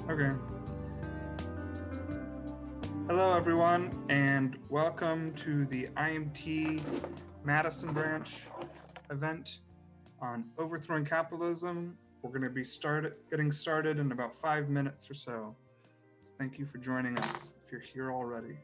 Okay. Hello, everyone, and welcome to the IMT Madison branch event on Overthrowing Capitalism. We're going to be getting started in about 5 minutes or so. So thank you for joining us if you're here already.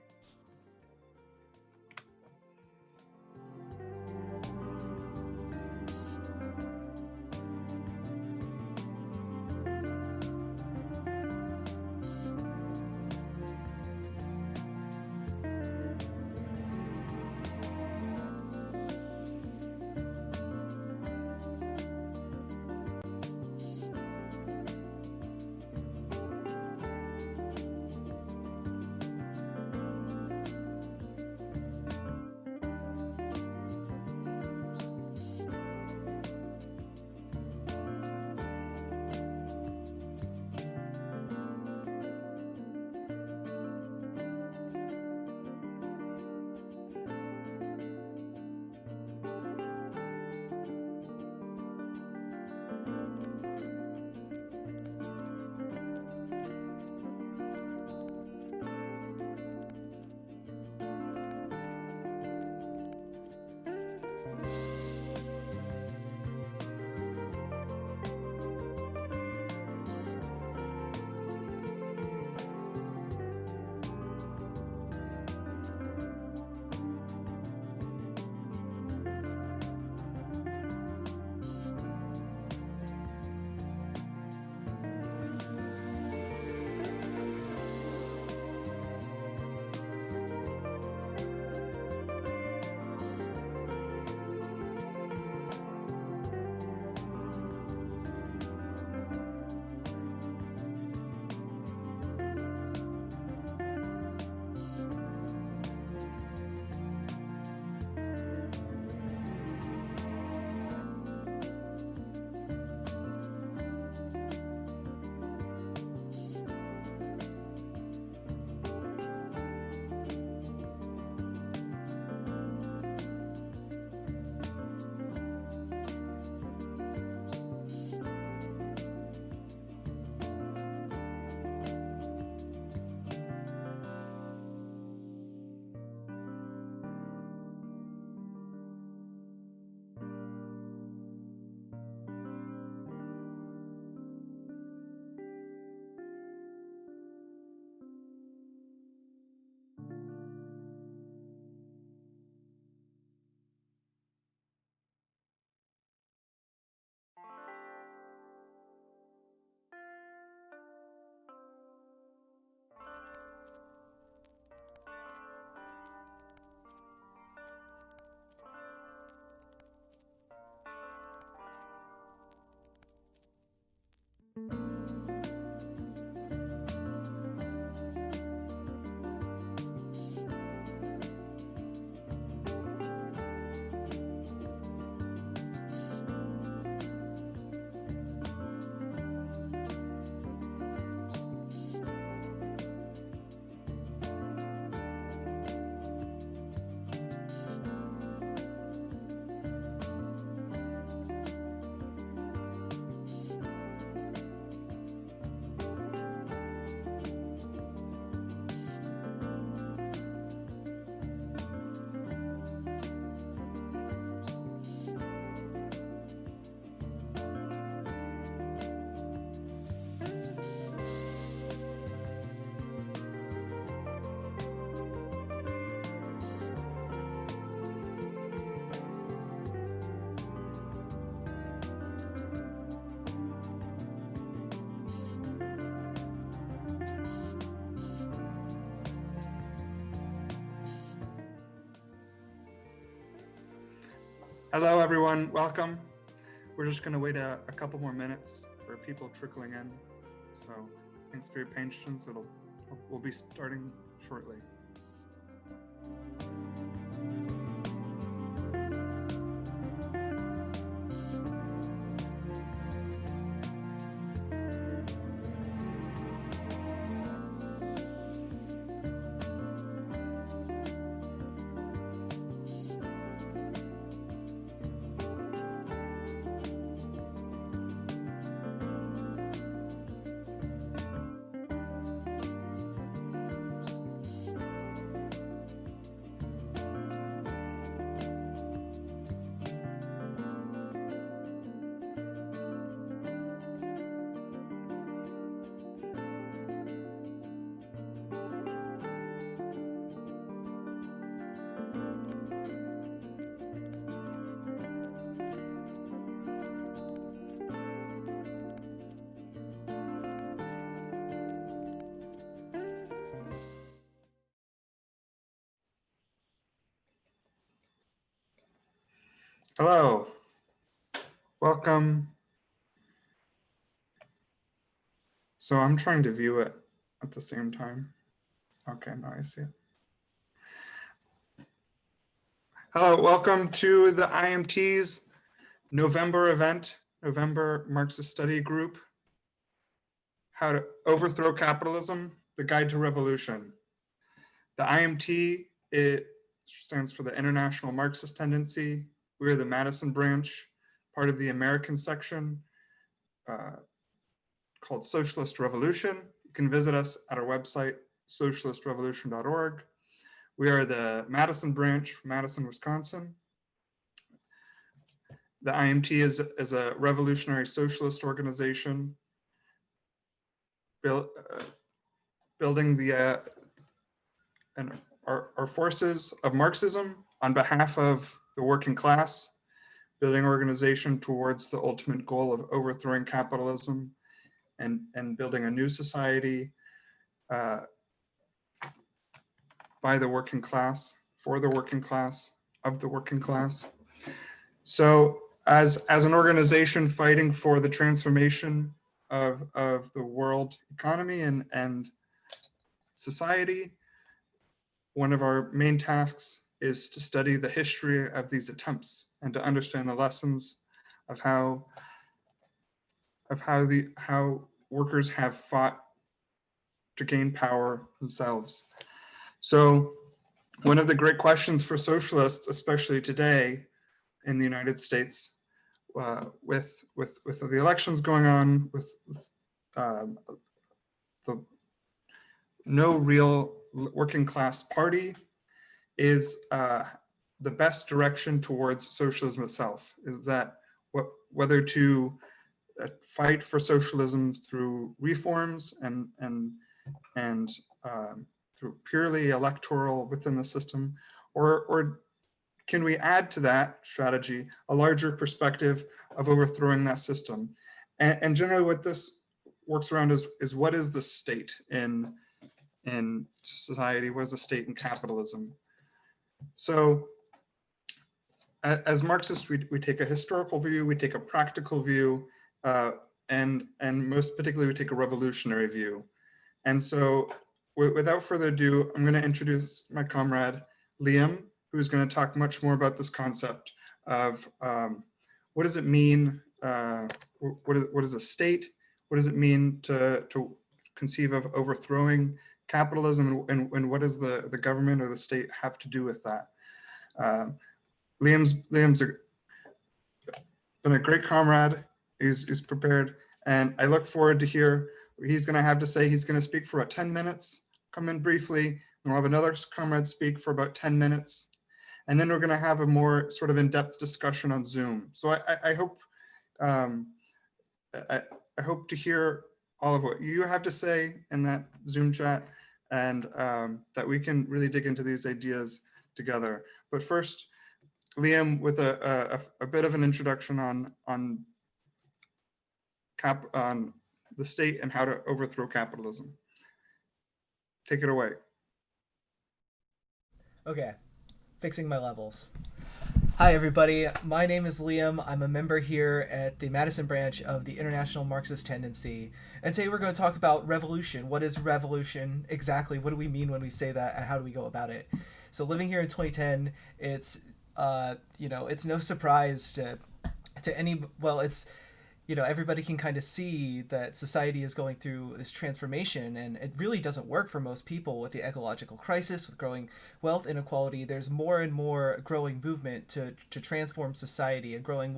Hello, everyone. Welcome. We're just going to wait a couple more minutes for people trickling in. So thanks for your patience. We'll be starting shortly. Hello, welcome. So I'm trying to view it at the same time. Okay, now I see it. Hello, welcome to the IMT's November event, November Marxist Study Group, How to Overthrow Capitalism, The Guide to Revolution. The IMT, it stands for the International Marxist Tendency. We're the Madison branch, part of the American section, called Socialist Revolution. You can visit us at our website, socialistrevolution.org. We are the Madison branch from Madison, Wisconsin. The IMT is a revolutionary socialist organization building our forces of Marxism on behalf of the working class, building organization towards the ultimate goal of overthrowing capitalism and building a new society by the working class, for the working class, of the working class. So as an organization fighting for the transformation of the world economy and society, one of our main tasks is to study the history of these attempts and to understand the lessons of how workers have fought to gain power themselves. So one of the great questions for socialists, especially today in the United States, with the elections going on, with the no real working class party, is the best direction towards socialism itself. Is that whether to fight for socialism through reforms and through purely electoral within the system, or can we add to that strategy a larger perspective of overthrowing that system? And generally what this works around is what is the state in society? What is the state in capitalism? So as Marxists, we take a historical view, we take a practical view, and most particularly we take a revolutionary view. And so without further ado, I'm going to introduce my comrade, Liam, who's going to talk much more about this concept of what does it mean, what is a state, what does it mean to conceive of overthrowing capitalism, and what does the government or the state have to do with that? Liam's been a great comrade. He's prepared, and I look forward to hear what he's going to have to say. He's going to speak for about 10 minutes, come in briefly, and we'll have another comrade speak for about 10 minutes. And then we're going to have a more sort of in-depth discussion on Zoom. So I hope I hope to hear all of what you have to say in that Zoom chat, and that we can really dig into these ideas together. But first, Liam, with a bit of an introduction on the state and how to overthrow capitalism. Take it away. Okay, fixing my levels. Hi everybody, my name is Liam. I'm a member here at the Madison branch of the International Marxist Tendency. And today we're going to talk about revolution. What is revolution exactly? What do we mean when we say that, and how do we go about it? So living here in 2010, it's it's no surprise to any, well, it's, everybody can kind of see that society is going through this transformation, and it really doesn't work for most people with the ecological crisis, with growing wealth inequality. There's more and more growing movement to transform society, and growing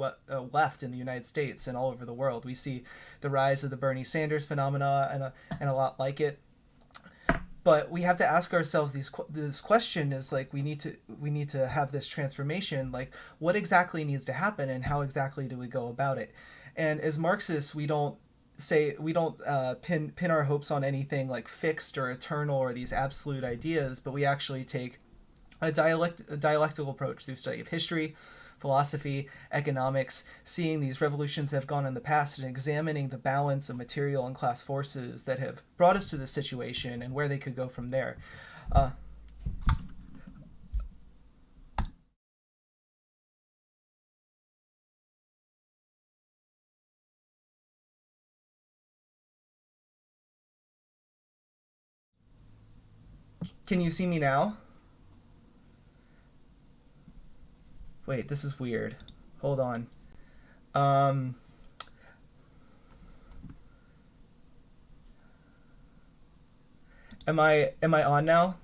left in the United States and all over the world. We see the rise of the Bernie Sanders phenomena and a lot like it. But we have to ask ourselves this question is like, we need to have this transformation. Like, what exactly needs to happen, and how exactly do we go about it? And as Marxists, we don't pin our hopes on anything like fixed or eternal or these absolute ideas, but we actually take a dialectical approach through study of history, philosophy, economics, seeing these revolutions that have gone in the past and examining the balance of material and class forces that have brought us to this situation and where they could go from there. Can you see me now? Wait, this is weird. Hold on. Um, am I on now?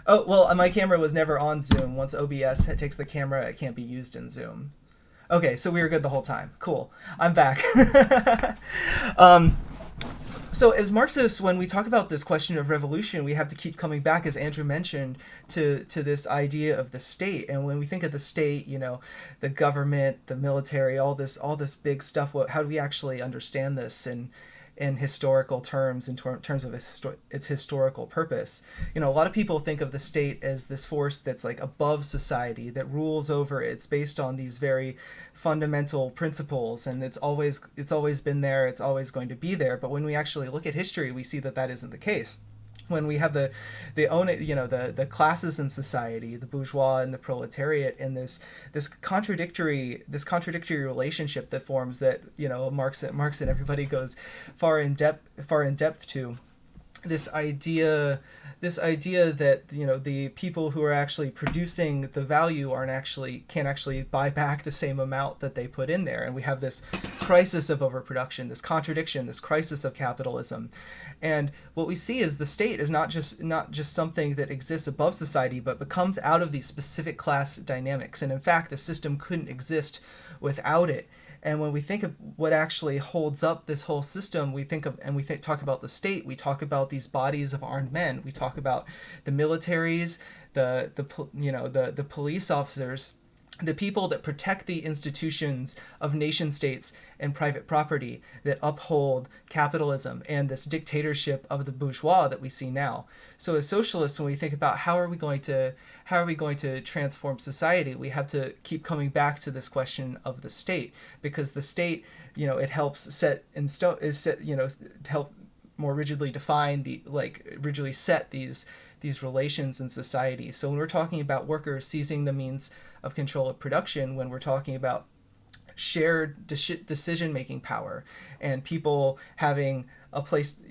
Oh, well, my camera was never on Zoom. Once OBS takes the camera, it can't be used in Zoom. Okay, so we were good the whole time. Cool. I'm back. um, so as Marxists, when we talk about this question of revolution, we have to keep coming back, as Andrew mentioned, to this idea of the state. And when we think of the state, the government, the military, all this big stuff. How do we actually understand this in historical terms, in terms of its historical purpose? A lot of people think of the state as this force that's like above society, that rules over it. It's based on these very fundamental principles, and it's always been there, it's always going to be there. But when we actually look at history, we see that isn't the case. When we have the classes in society, the bourgeois and the proletariat, and this contradictory relationship that forms, that Marx and everybody goes far in depth to, this idea that the people who are actually producing the value can't actually buy back the same amount that they put in there. And we have this crisis of overproduction, this contradiction, this crisis of capitalism. And what we see is the state is not just something that exists above society, but becomes out of these specific class dynamics. And in fact, the system couldn't exist without it. And when we think of what actually holds up this whole system, talk about the state. We talk about these bodies of armed men. We talk about the militaries, the police officers, the people that protect the institutions of nation states and private property, that uphold capitalism and this dictatorship of the bourgeois that we see now. So as socialists, when we think about how are we going to transform society, we have to keep coming back to this question of the state, because the state, it helps help more rigidly define rigidly set these relations in society. So when we're talking about workers seizing the means of control of production, when we're talking about shared decision-making power, and people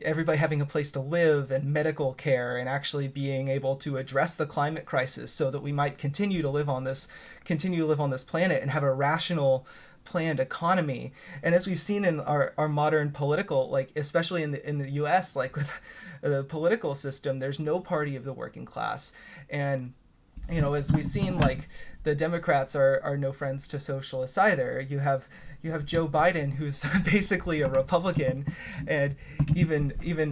everybody having a place to live, and medical care, and actually being able to address the climate crisis so that we might continue to live on this planet and have a rational planned economy. And as we've seen in our modern political, especially in the US, with the political system, there's no party of the working class. And as we've seen, the Democrats are no friends to socialists either. You have Joe Biden, who's basically a Republican, and even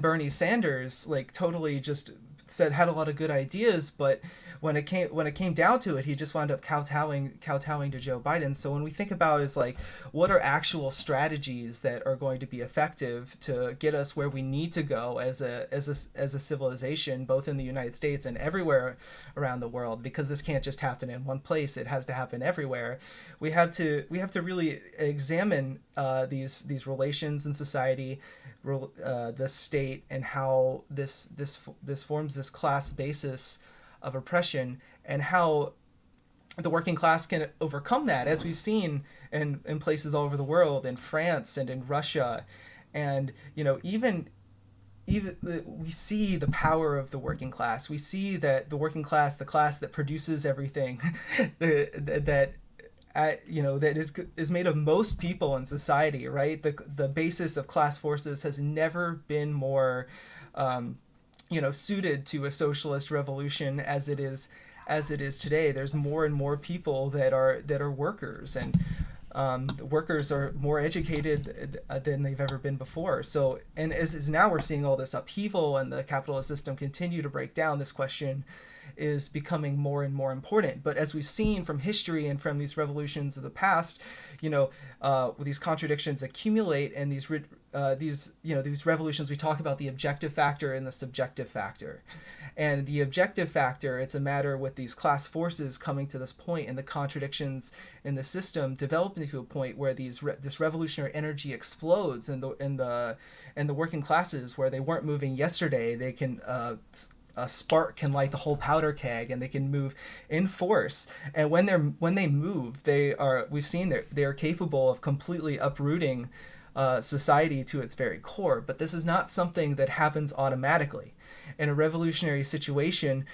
Bernie Sanders, totally just had a lot of good ideas, but when it came down to it, he just wound up kowtowing to Joe Biden. So when we think about what are actual strategies that are going to be effective to get us where we need to go as a civilization, both in the United States and everywhere around the world, because this can't just happen in one place, it has to happen everywhere. We have to really examine these relations in society, the state, and how this forms this class basis of oppression, and how the working class can overcome that, as we've seen in places all over the world, in France and in Russia. And even we see the power of the working class. We see that the working class, the class that produces everything, that is made of most people in society, right? The basis of class forces has never been more suited to a socialist revolution as it is today. There's more and more people that are workers, and workers are more educated than they've ever been before. So, and as now we're seeing all this upheaval and the capitalist system continue to break down, this question is becoming more and more important. But as we've seen from history and from these revolutions of the past, these contradictions accumulate, and these revolutions, we talk about the objective factor and the subjective factor. And the objective factor, it's a matter with these class forces coming to this point, and the contradictions in the system developing to a point where this revolutionary energy explodes in the working classes, where they weren't moving yesterday. They can a spark can light the whole powder keg, and they can move in force. And when they move, we've seen they are capable of completely uprooting society to its very core. But this is not something that happens automatically. In a revolutionary situation,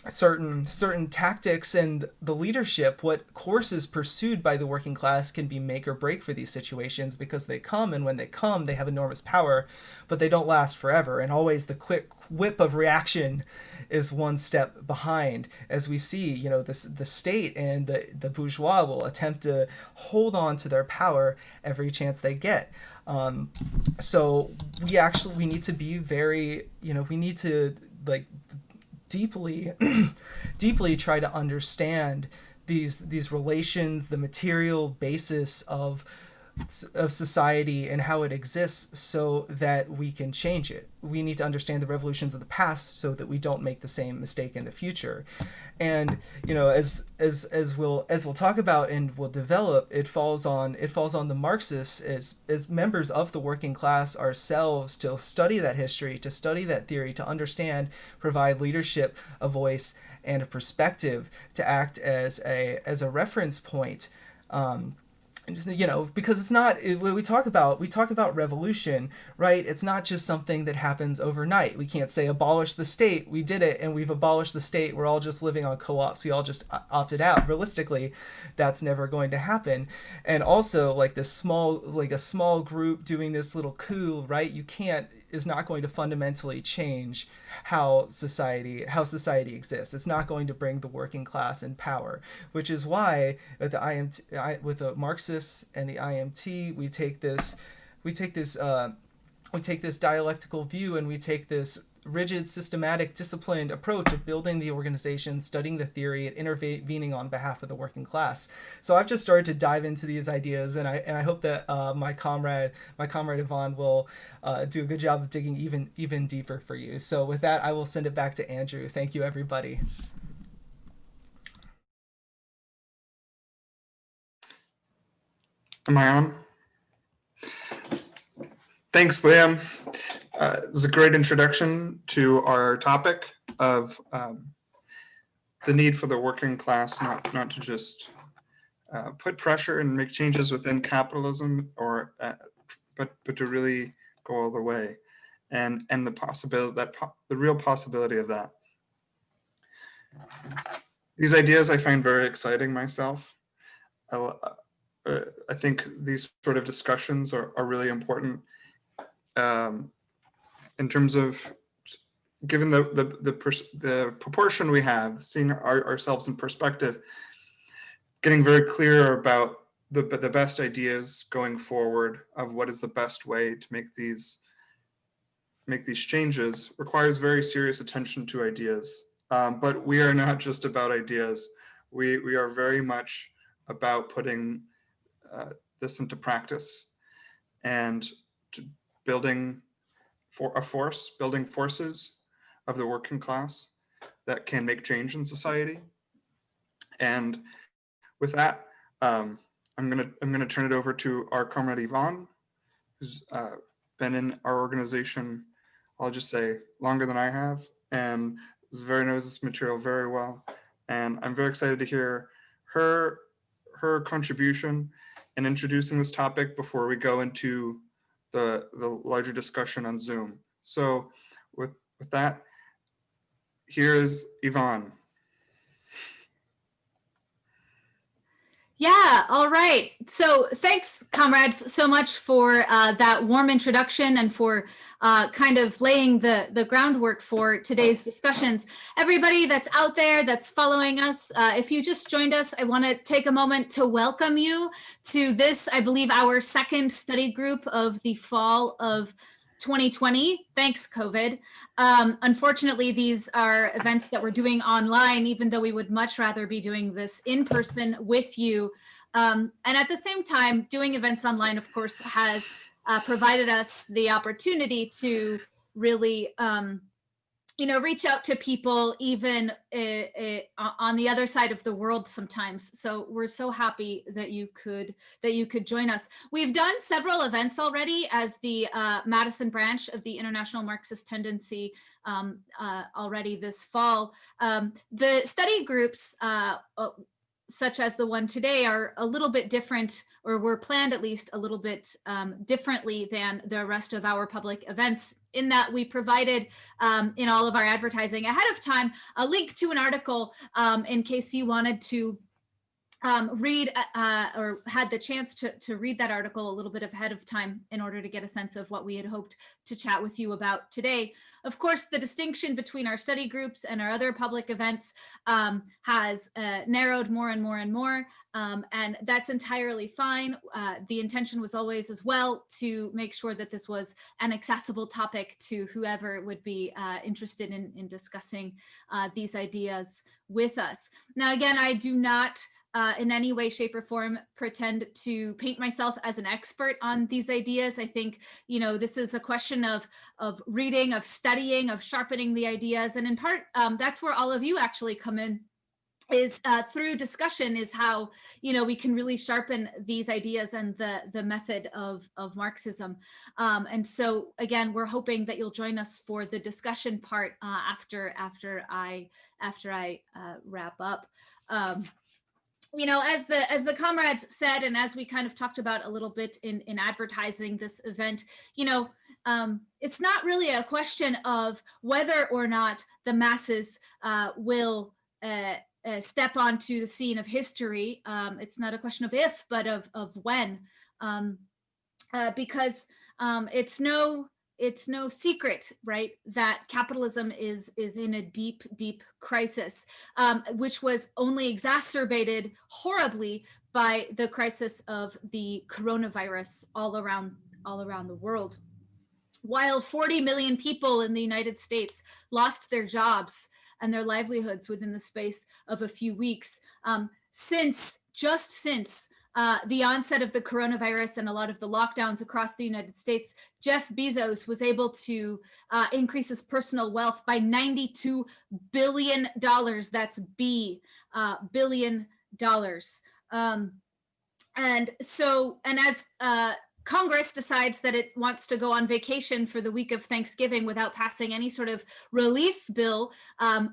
certain tactics and the leadership, what courses pursued by the working class, can be make or break for these situations, because they come, and when they come, they have enormous power, but they don't last forever. And always the quick whip of reaction is one step behind. As we see, the state and the bourgeois will attempt to hold on to their power every chance they get. So we need to be very, we need to deeply deeply try to understand these relations, the material basis of society and how it exists, so that we can change it. We need to understand the revolutions of the past so that we don't make the same mistake in the future. And as we'll talk about and we'll develop, it falls on the Marxists as members of the working class ourselves to study that history, to study that theory, to understand, provide leadership a voice and a perspective, to act as a reference point. Because it's not, when we talk about revolution, right? It's not just something that happens overnight. We can't say abolish the state. We did it and we've abolished the state. We're all just living on co-ops. We all just opted out. Realistically, that's never going to happen. And also, a small group doing this little coup, right? Is not going to fundamentally change how society exists. It's not going to bring the working class in power, which is why with the Marxists and the IMT, we take this dialectical view, and we take this rigid, systematic, disciplined approach of building the organization, studying the theory, and intervening on behalf of the working class. So I've just started to dive into these ideas, and I hope that my comrade Yvonne will do a good job of digging even deeper for you. So with that, I will send it back to Andrew. Thank you, everybody. Am I on? Thanks, Liam. This is a great introduction to our topic of the need for the working class not to just put pressure and make changes within capitalism, but to really go all the way, and the possibility the real possibility of that. These ideas I find very exciting myself. I think these sort of discussions are really important. In terms of, given the proportion we have, seeing ourselves in perspective, getting very clear about the best ideas going forward of what is the best way to make these changes requires very serious attention to ideas. But we are not just about ideas. We are very much about putting this into practice and building forces of the working class that can make change in society. And with that, I'm gonna turn it over to our comrade Yvonne, who's been in our organization, I'll just say, longer than I have, and knows this material very well. And I'm very excited to hear her contribution in introducing this topic before we go into the larger discussion on Zoom. So with that, here's Yvonne. Yeah, all right. So thanks, comrades, so much for that warm introduction and for kind of laying the groundwork for today's discussions. Everybody that's out there that's following us, if you just joined us, I want to take a moment to welcome you to this, I believe, our second study group of the fall of 2020. Thanks, COVID. Unfortunately, these are events that we're doing online, even though we would much rather be doing this in person with you. And at the same time, doing events online, of course, has provided us the opportunity to really reach out to people even on the other side of the world sometimes. So we're so happy that you could join us. We've done several events already as the Madison branch of the International Marxist Tendency already this fall. The study groups such as the one today are a little bit different, or were planned at least a little bit differently than the rest of our public events, in that we provided in all of our advertising ahead of time a link to an article in case you wanted to read or had the chance to read that article a little bit ahead of time in order to get a sense of what we had hoped to chat with you about today. Of course, the distinction between our study groups and our other public events has narrowed more and more and more, and that's entirely fine. The intention was always as well to make sure that this was an accessible topic to whoever would be interested in discussing these ideas with us. Now, again, I do not in any way, shape, or form pretend to paint myself as an expert on these ideas. I think, this is a question of reading, of studying, of sharpening the ideas. And in part, that's where all of you actually come in, is through discussion is how, we can really sharpen these ideas and the method of Marxism. And so, again, we're hoping that you'll join us for the discussion part after I wrap up. As the comrades said, and as we kind of talked about a little bit in advertising this event, it's not really a question of whether or not the masses will step onto the scene of history. It's not a question of if, but of when, because it's no secret, right, that capitalism is in a deep, deep crisis, which was only exacerbated horribly by the crisis of the coronavirus all around the world. While 40 million people in the United States lost their jobs and their livelihoods within the space of a few weeks, since the onset of the coronavirus and a lot of the lockdowns across the United States, Jeff Bezos was able to increase his personal wealth by $92 billion. That's billion dollars. And as Congress decides that it wants to go on vacation for the week of Thanksgiving without passing any sort of relief bill,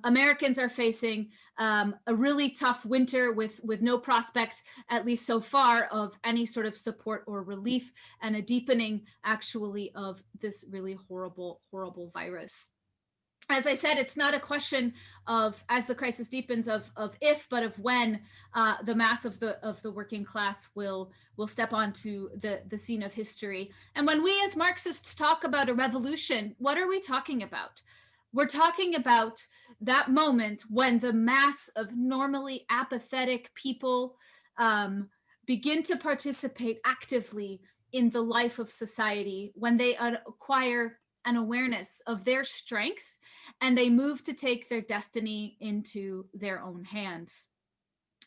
Americans are facing a really tough winter with no prospect, at least so far, of any sort of support or relief, and a deepening actually of this really horrible, horrible virus. As I said, it's not a question of, as the crisis deepens, of if, but of when the mass of the working class will step onto the scene of history. And when we as Marxists talk about a revolution, what are we talking about? We're talking about that moment when the mass of normally apathetic people begin to participate actively in the life of society, when they acquire an awareness of their strength and they move to take their destiny into their own hands.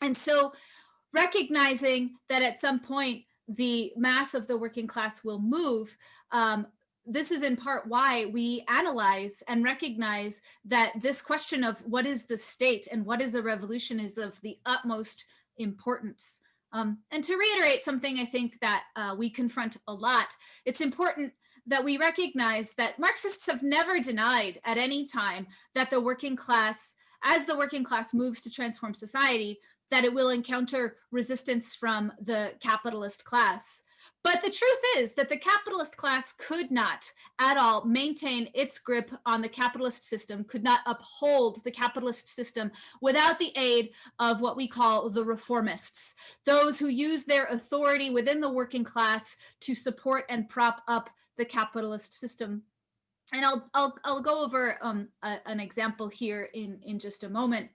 And so recognizing that at some point the mass of the working class will move, this is in part why we analyze and recognize that this question of what is the state and what is a revolution is of the utmost importance. And to reiterate something I think that we confront a lot, it's important that we recognize that Marxists have never denied at any time that the working class, as the working class moves to transform society, that it will encounter resistance from the capitalist class. But the truth is that the capitalist class could not at all maintain its grip on the capitalist system, could not uphold the capitalist system without the aid of what we call the reformists, those who use their authority within the working class to support and prop up the capitalist system. And I'll go over an example here in just a moment.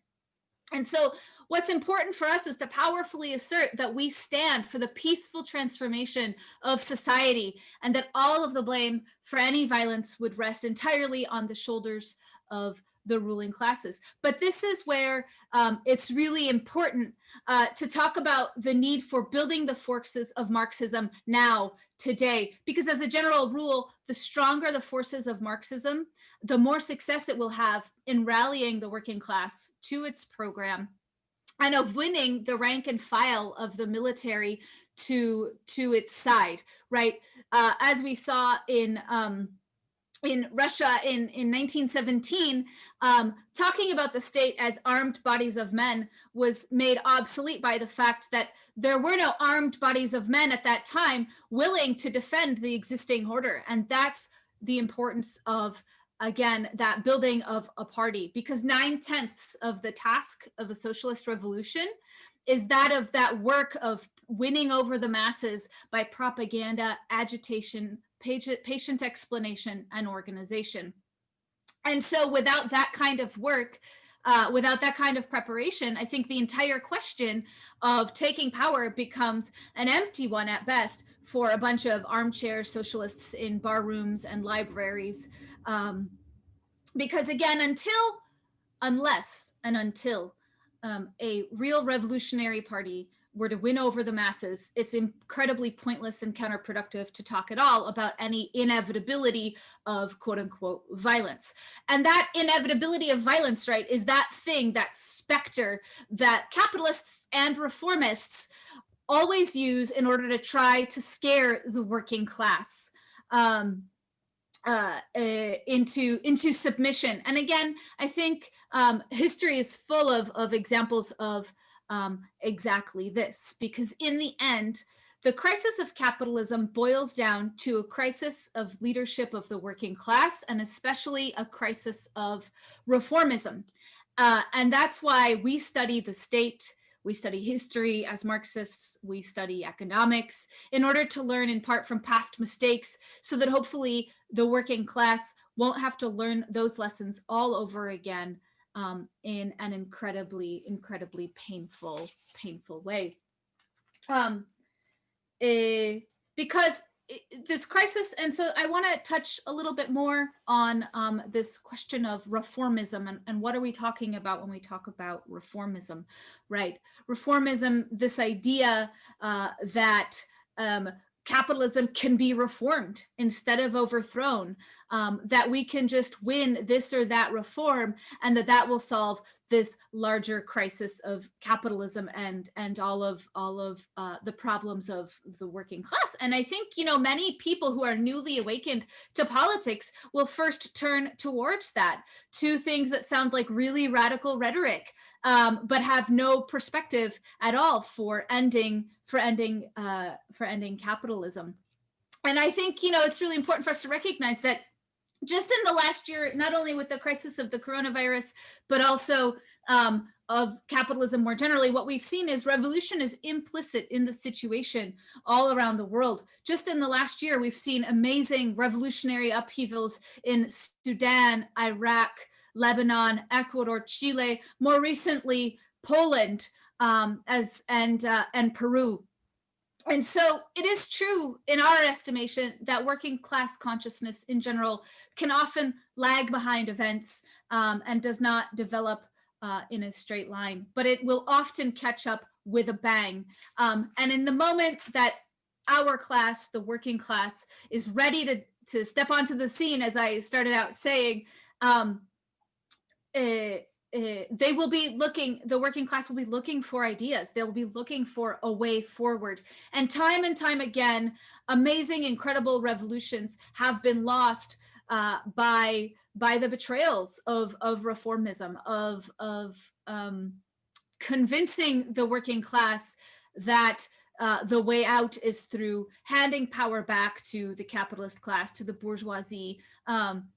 And so what's important for us is to powerfully assert that we stand for the peaceful transformation of society, and that all of the blame for any violence would rest entirely on the shoulders of the ruling classes. But this is where it's really important to talk about the need for building the forces of Marxism now, today, because as a general rule, the stronger the forces of Marxism, the more success it will have in rallying the working class to its program and of winning the rank and file of the military to its side, right? As we saw in in Russia in 1917, talking about the state as armed bodies of men was made obsolete by the fact that there were no armed bodies of men at that time willing to defend the existing order. And that's the importance of, again, that building of a party, because 9/10 of the task of a socialist revolution is that work of winning over the masses by propaganda, agitation, patient explanation, and organization. And so without that kind of work, without that kind of preparation, I think the entire question of taking power becomes an empty one at best for a bunch of armchair socialists in bar rooms and libraries. Because again, unless a real revolutionary party were to win over the masses, it's incredibly pointless and counterproductive to talk at all about any inevitability of quote unquote violence. And that inevitability of violence, right, is that thing, that specter that capitalists and reformists always use in order to try to scare the working class into submission. And again, I think history is full of examples of exactly this, because in the end, the crisis of capitalism boils down to a crisis of leadership of the working class, and especially a crisis of reformism. And that's why we study the state, we study history as Marxists, we study economics in order to learn in part from past mistakes, so that hopefully the working class won't have to learn those lessons all over again in an incredibly painful way. Because this crisis, and so I want to touch a little bit more on this question of reformism and what are we talking about when we talk about reformism, right? Reformism, this idea that capitalism can be reformed instead of overthrown, that we can just win this or that reform, and that will solve this larger crisis of capitalism and all of the problems of the working class. And I think, many people who are newly awakened to politics will first turn towards that, to things that sound like really radical rhetoric, but have no perspective at all for ending capitalism. And I think, it's really important for us to recognize that just in the last year, not only with the crisis of the coronavirus, but also of capitalism more generally, what we've seen is revolution is implicit in the situation all around the world. Just in the last year, we've seen amazing revolutionary upheavals in Sudan, Iraq, Lebanon, Ecuador, Chile, more recently Poland, and Peru. And so it is true in our estimation that working class consciousness in general can often lag behind events and does not develop in a straight line, but it will often catch up with a bang. And in the moment that our class, the working class, is ready to step onto the scene, as I started out saying, they will be looking, the working class will be looking for ideas. They'll be looking for a way forward. And time again, amazing, incredible revolutions have been lost by the betrayals of reformism, of convincing the working class that the way out is through handing power back to the capitalist class, to the bourgeoisie, and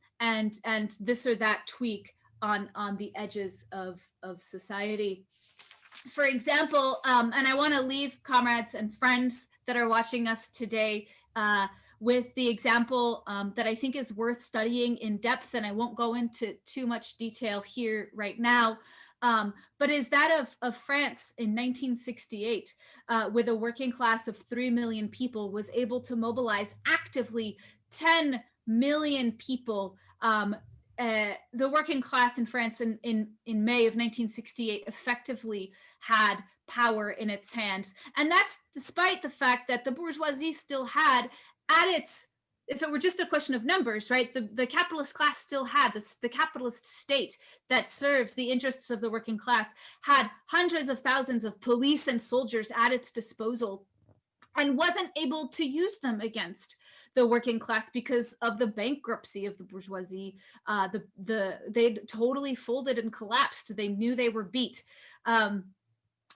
this or that tweak on the edges of society. For example, and I want to leave comrades and friends that are watching us today with the example that I think is worth studying in depth, and I won't go into too much detail here right now, but is that of France in 1968, with a working class of 3 million people, was able to mobilize actively 10 million people. The working class in France in May of 1968 effectively had power in its hands. And that's despite the fact that the bourgeoisie still had at its, if it were just a question of numbers, right, the capitalist class still had the capitalist state that serves the interests of the working class had hundreds of thousands of police and soldiers at its disposal and wasn't able to use them against the working class because of the bankruptcy of the bourgeoisie. They'd totally folded and collapsed. They knew they were beat. And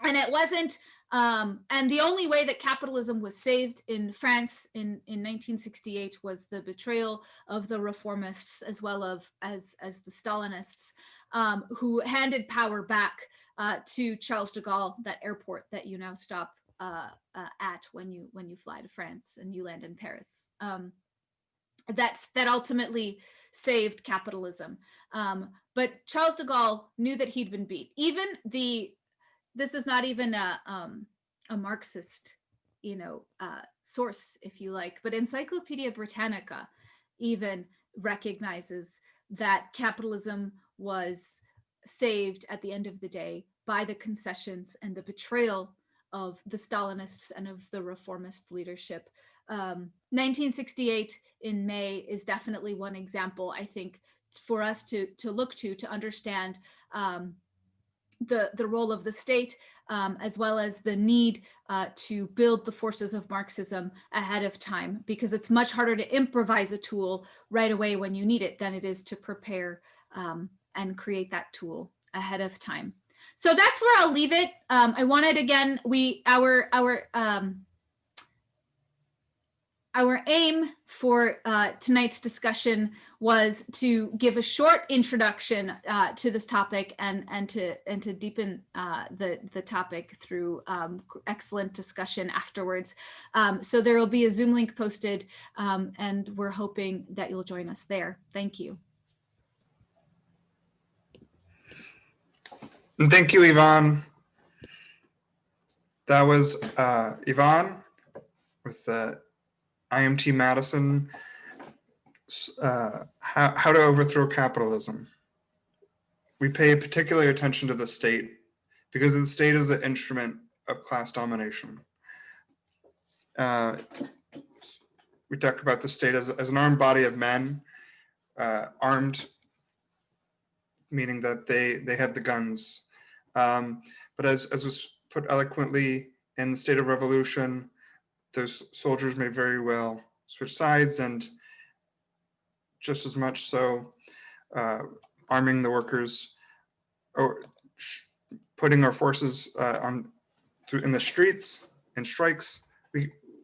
it wasn't, and the only way that capitalism was saved in France in 1968 was the betrayal of the reformists as well as the Stalinists, who handed power back to Charles de Gaulle, that airport that you now stop at when you fly to France and you land in Paris. That ultimately saved capitalism. But Charles de Gaulle knew that he'd been beat. Even this is not even a Marxist, source, if you like, but Encyclopedia Britannica even recognizes that capitalism was saved at the end of the day by the concessions and the betrayal of the Stalinists and of the reformist leadership. 1968 in May is definitely one example, I think, for us to look to understand the role of the state, as well as the need to build the forces of Marxism ahead of time, because it's much harder to improvise a tool right away when you need it than it is to prepare and create that tool ahead of time. So that's where I'll leave it. I wanted, again, our aim for tonight's discussion was to give a short introduction to this topic and to deepen the topic through excellent discussion afterwards. So there will be a Zoom link posted, and we're hoping that you'll join us there. Thank you. And thank you, Yvonne. That was Yvonne with the IMT Madison, how to overthrow capitalism. We pay particular attention to the state because the state is an instrument of class domination. We talk about the state as an armed body of men, armed, meaning that they have the guns. But as was put eloquently in the state of revolution, those soldiers may very well switch sides, and just as much so arming the workers or putting our forces in the streets and strikes.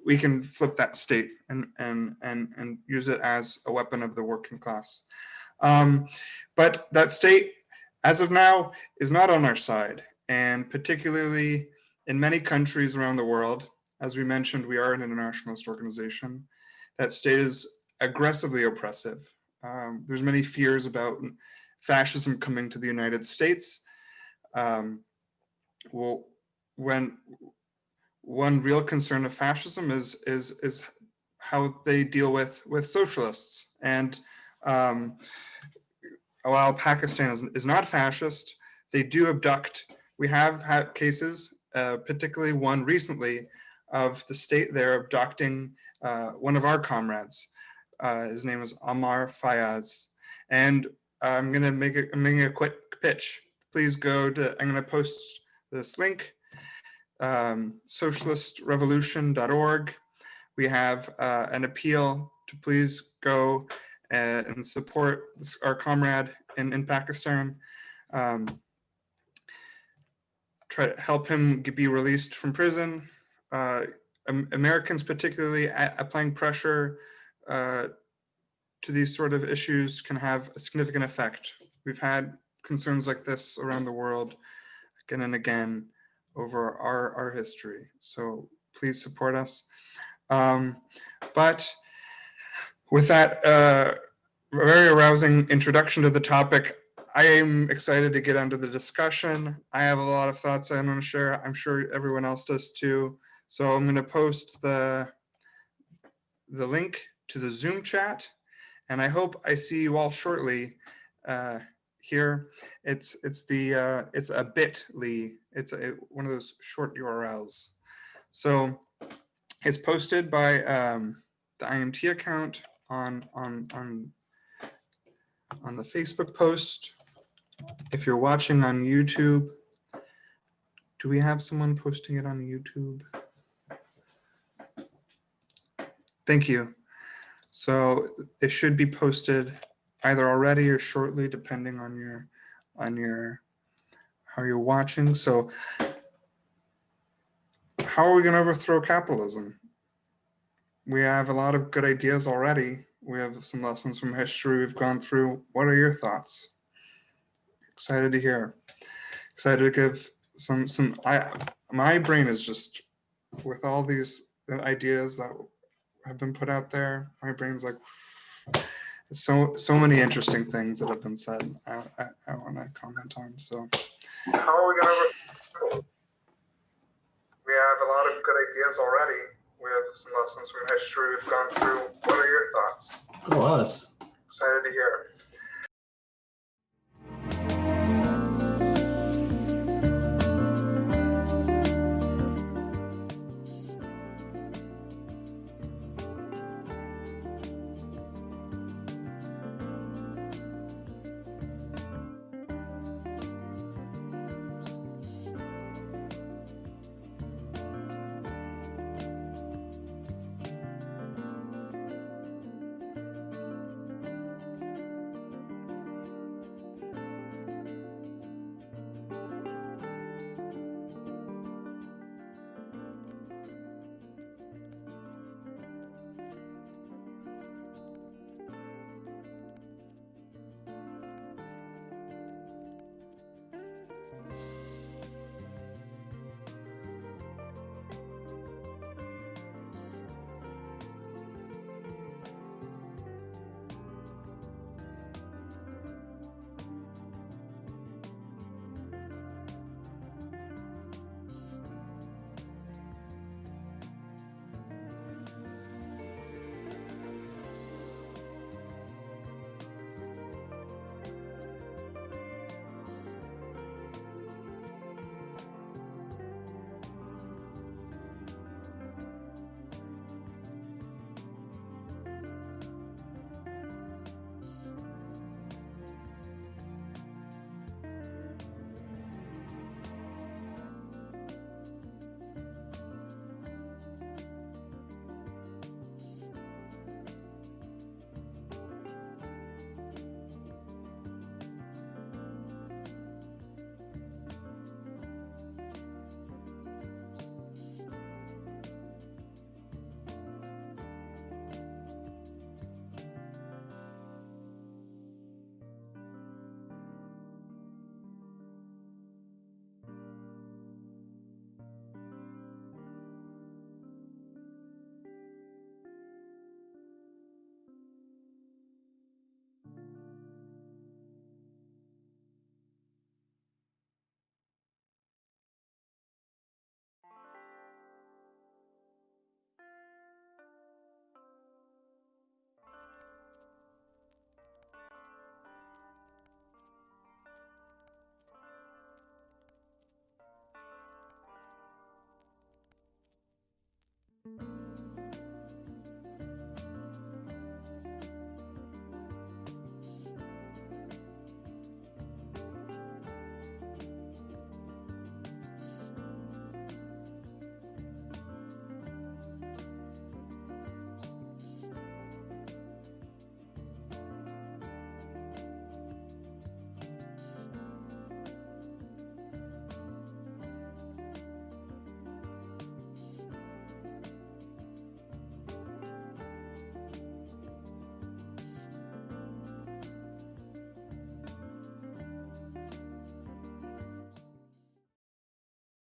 We can flip that state and use it as a weapon of the working class. But that state, as of now, is not on our side, and particularly in many countries around the world. As we mentioned, we are an internationalist organization. That state is aggressively oppressive. There's many fears about fascism coming to the United States. Well, when one real concern of fascism is how they deal with socialists. And while Pakistan is not fascist, they do abduct. We have had cases, particularly one recently, of the state there abducting one of our comrades. His name is Ammar Fayaz. And I'm making a quick pitch. Please go to, I'm gonna post this link, socialistrevolution.org. We have an appeal to please go and support our comrade in Pakistan. Try to help him be released from prison. Americans particularly applying pressure to these sort of issues can have a significant effect. We've had concerns like this around the world again and again over our history. So please support us. But with that very arousing introduction to the topic, I am excited to get into the discussion. I have a lot of thoughts I want to share. I'm sure everyone else does too. So I'm going to post the link to the Zoom chat, and I hope I see you all shortly here. It's a bit.ly. It's one of those short URLs. So it's posted by the IMT account on the Facebook post. If you're watching on YouTube, do we have someone posting it on YouTube? Thank you. So it should be posted either already or shortly, depending on your how you're watching. So how are we going to overthrow capitalism? We have a lot of good ideas already. We have some lessons from history we've gone through. What are your thoughts? Excited to hear. Excited to give my brain is just, with all these ideas that have been put out there, my brain's like, so many interesting things that have been said. I want to comment on. So how are we going to? We have a lot of good ideas already. We have some lessons from history we've gone through. What are your thoughts? Go us. Excited to hear.